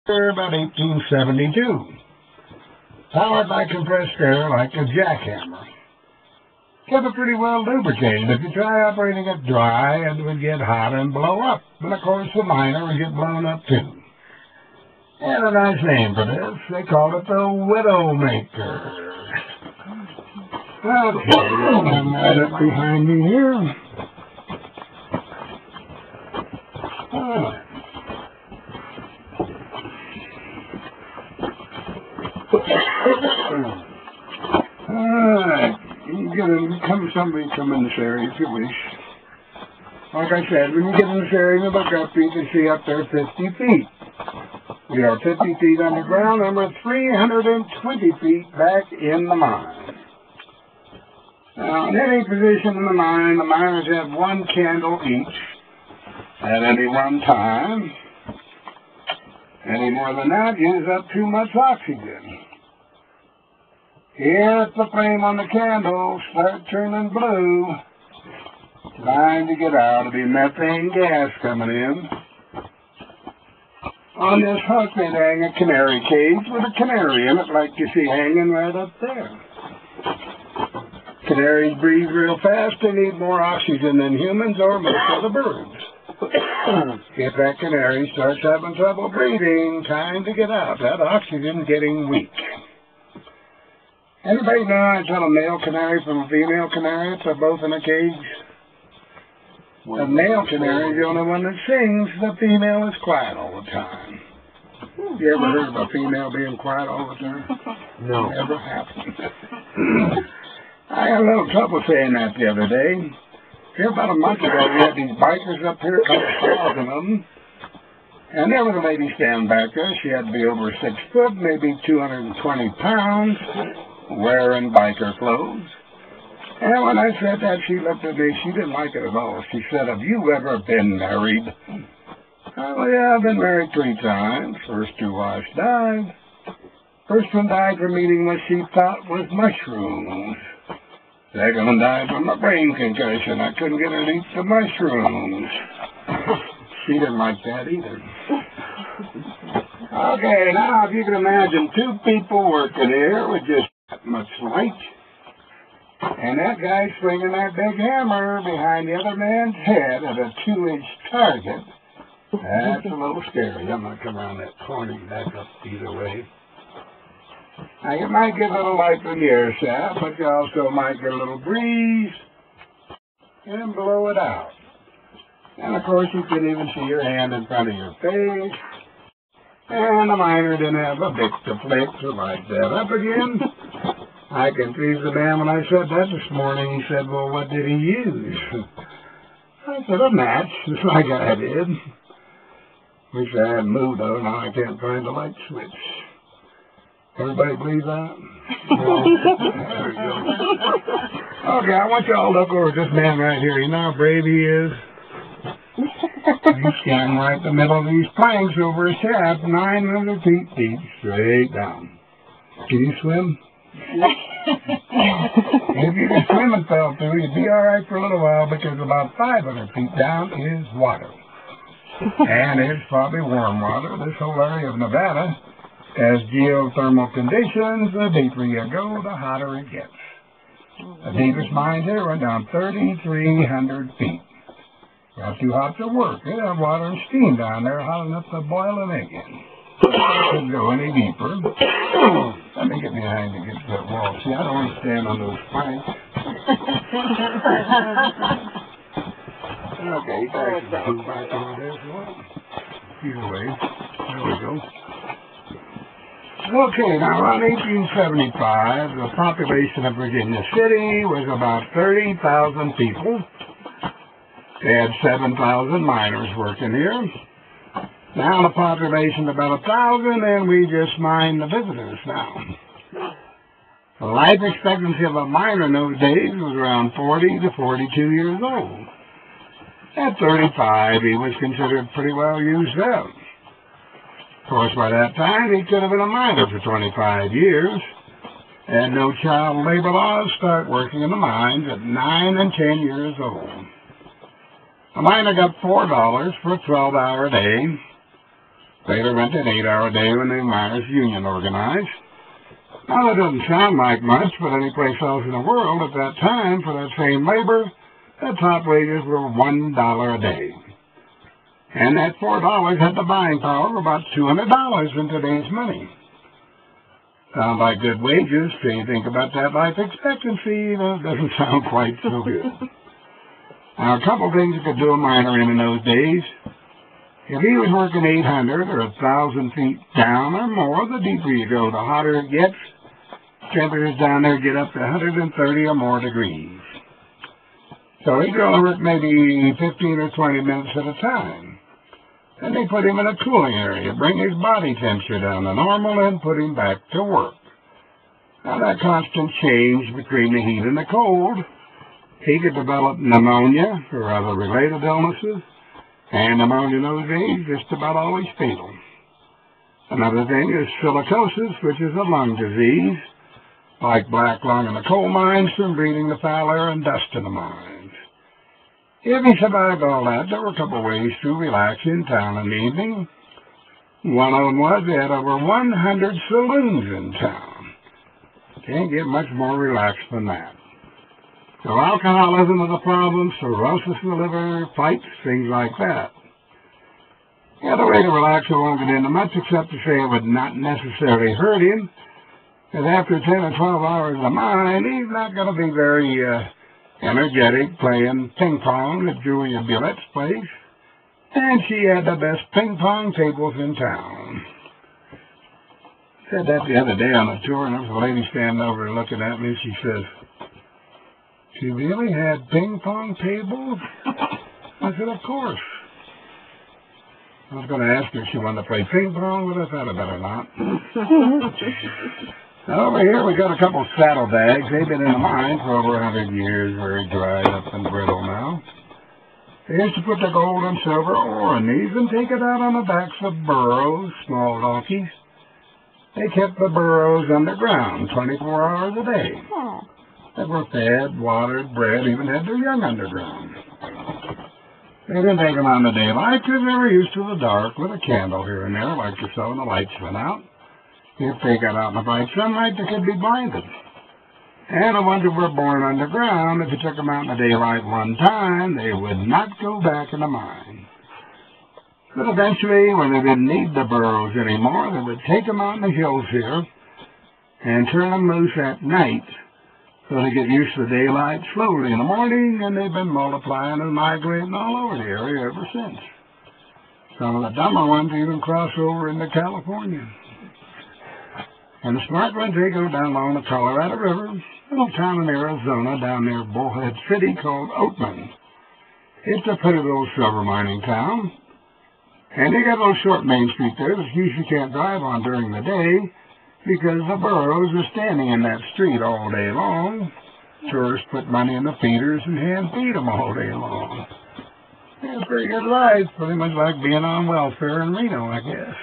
about 1872. Powered by compressed air like a jackhammer. Kept it pretty well lubricated. If you try operating it dry, it would get hot and blow up. But of course the miner would get blown up too. And a nice name for this. They called it the Widowmaker. Okay, I'm right up behind me here. Alright, somebody come in this area if you wish. Like I said, when you get in this area and look up, you can see up there 50 feet. We are 50 feet underground and we're 320 feet back in the mine. Now, in any position in the mine, the miners have one candle each at any one time. Any more than that uses up too much oxygen. Here, if the flame on the candle starts turning blue, time to get out. It'll be methane gas coming in. On this hook, they hang a canary cage with a canary in it, like you see hanging right up there. Canaries breathe real fast. They need more oxygen than humans or most of the birds. If that canary starts having trouble breathing, time to get out. That oxygen's getting weak. Anybody know I tell a male canary from a female canary if they're both in a cage? The male canary is the only one that sings. The female is quiet all the time. You ever heard of a female being quiet all the time? No. Never happened. I had a little trouble saying that the other day. Here about a month ago, we had these bikers up here, a couple of them. And there was a lady standing back there. She had to be over 6 foot, maybe 220 pounds, wearing biker clothes. And when I said that, she looked at me. She didn't like it at all. She said, "Have you ever been married?" Well, yeah, I've been married 3 times. First 2 wives died. First one died from eating what she thought was mushrooms. Second one died from a brain concussion. I couldn't get her to eat the mushrooms. She didn't like that either. Okay, now if you can imagine 2 people working here with just that much light, and that guy swinging that big hammer behind the other man's head at a 2-inch target, that's a little scary. I'm going to come around that corner and back up either way. Now, you might get a little light from the air shaft, but you also might get a little breeze and blow it out. And, of course, you can even see your hand in front of your face. And the miner didn't have a bit to flick to light that up again. I confused the man when I said that this morning. He said, "Well, what did he use?" I said, "A match," just like I did. Wish I hadn't moved, though. Now I can't find the light switch. Everybody believe that? No. There we go. Okay, I want you all to look over at this man right here. You know how brave he is? He's standing right in the middle of these planks over a shaft, 900 feet deep, straight down. Can you swim? If you can swim and fell through, you'd be all right for a little while, because about 500 feet down is water. And it's probably warm water. This whole area of Nevada has geothermal conditions. The deeper you go, the hotter it gets. The deepest mines here went down 3,300 feet. Not too hot to work. They have water and steam down there hot enough to boil an egg in. Couldn't go any deeper. Let me get behind to get to that wall. See, I don't want to stand on those planks. Okay, there's the food back over there as well. Either way. There we go. Okay, now around 1875, the population of Virginia City was about 30,000 people. They had 7,000 miners working here. Now the population about 1,000, and we just mine the visitors now. The life expectancy of a miner in those days was around 40 to 42 years old. At 35, he was considered pretty well used up. Of course, by that time, he could have been a miner for 25 years, and no child labor laws start working in the mines at 9 and 10 years old. A miner got $4 for a 12-hour day. Later went to an 8-hour day when the miners' union organized. Now, that doesn't sound like much, but any place else in the world at that time, for that same labor, the top wages were $1 a day. And that $4 had the buying power of about $200 in today's money. Sound like good wages till you think about that life expectancy. That doesn't sound quite so good. Now, a couple things you could do a miner in those days. If he was working 800 or 1,000 feet down or more, the deeper you go, the hotter it gets. Temperatures down there get up to 130 or more degrees. So he'd go work maybe 15 or 20 minutes at a time. Then they put him in a cooling area, bring his body temperature down to normal, and put him back to work. Now, that constant change between the heat and the cold, he could develop pneumonia or other related illnesses, and pneumonia in those days just about always fatal. Another thing is silicosis, which is a lung disease, like black lung in the coal mines from breathing the foul air and dust in the mines. If he survived all that, there were a couple ways to relax in town in the evening. One of them was they had over 100 saloons in town. Can't get much more relaxed than that. So alcoholism was a problem, cirrhosis of the liver, fights, things like that. The other way to relax, I won't get into much except to say it would not necessarily hurt him, because after 10 or 12 hours in the mine, he's not going to be very energetic playing ping pong at Julia Bullett's place. And she had the best ping pong tables in town. Said that the other day on a tour, and there was a lady standing over looking at me, and she says, "She really had ping pong tables?" I said, "Of course." I was going to ask her if she wanted to play ping pong, but I thought I better not. Over here we got a couple saddlebags. They've been in the mine for over 100 years, very dried up and brittle now. They used to put the gold and silver ore in these and take it out on the backs of burros, small donkeys. They kept the burros underground 24 hours a day. They were fed, watered, bred, even had their young underground. They didn't take them on the daylight because they were used to the dark with a candle here and there, like you saw when the lights went out. If they got out in the bright sunlight, they could be blinded. And the ones that were born underground, if you took them out in the daylight one time, they would not go back in the mine. But eventually, when they didn't need the burros anymore, they would take them out in the hills here and turn them loose at night so they get used to the daylight slowly in the morning, and they've been multiplying and migrating all over the area ever since. Some of the dumber ones even cross over into California. And the smart ones, they go down along the Colorado River, a little town in Arizona down near Bullhead City called Oatman. It's a pretty little silver mining town. And they got a little short main street there that you usually can't drive on during the day because the burros are standing in that street all day long. Tourists put money in the feeders and hand feed them all day long. It's a pretty good life, pretty much like being on welfare in Reno, I guess.